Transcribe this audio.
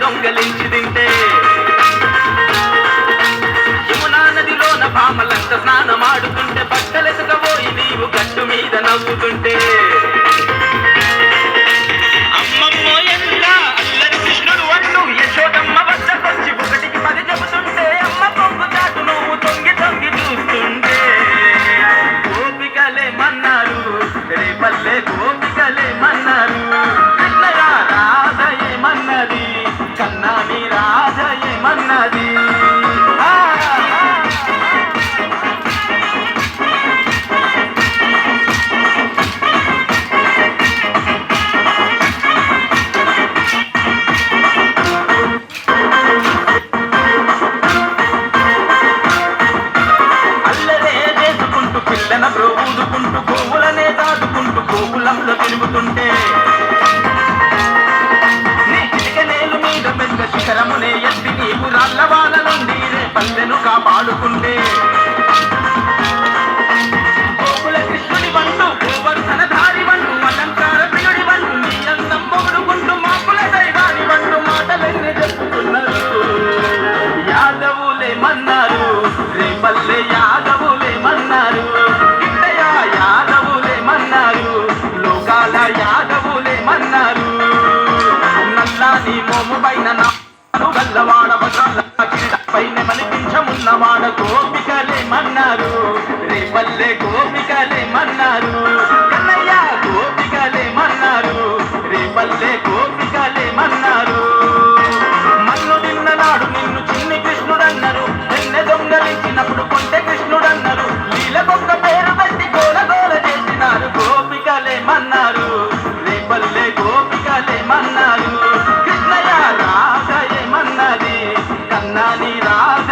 దొంగలించి తింటే యమునా నదిలోన భామలంత స్నానమాడుతుంటే బట్టలెసకపోయి నీవు గట్టు మీద నవ్వుతుంటే అమ్మమ్మో ఎంత అల్లరి కృష్ణుడు అంటూ యశోదమ్మ వద్దకొచ్చి ఒకటికి 10 చెబుతుంటే అమ్మ కొంగు చాటు నువ్వు తొంగి తొంగి చూస్తుంటే గోపికలేమన్నారు రేపల్లె గోపికలేమన్నారు కృష్ణయ్య రాధ ఏమన్నది కన్నాని రాధ ఏమన్నది ఊదుకుంటూ గోవులనే దాటుకుంటూ గోకులంలో తిరుగుతుంటే నీ చిటికనేలు మీద పెద్ద శిఖరమునే ఎత్తి నీవు రాళ్ళ వాళ్ళ నుండి రే పల్లెను కాపాడుకుంటే గోకుల కృష్ణుడి వంటూ గోవర్ధన ధారి వంటూ అలంకార ప్రియుడి వంటూ నీ అందం పొగుడుకుంటూ మాకుల దైవాని వంటూ మాటలన్నీ చెప్పుతున్నారు యాదవులేమన్నారు రే పల్లె యాదవులేమన్నారు యాదవులేమన్నారు నల్లాని మోము పైన గల్లవాడ పైన మనిపించమున్నవాడ గోపికలేమన్నారు రేపల్లె గోపికలేమన్నారు కన్నయ్య గోపికలేమన్నారు రేపల్లె గోపికలేమన్నారు మన్ను నిన్ననాడు నిన్ను చిన్ని కృష్ణుడన్నారు నిన్నె దొంగలించినప్పుడు కొంటె కృష్ణుడన్నారు లీలకొక్క పేరు పెట్టి గోల గోల చేసినారు గోపికలేమన్నారు రేపల్లె గోపికలేమన్నారు కృష్ణయ్య రాధ ఏమన్నది కన్నాని రాధ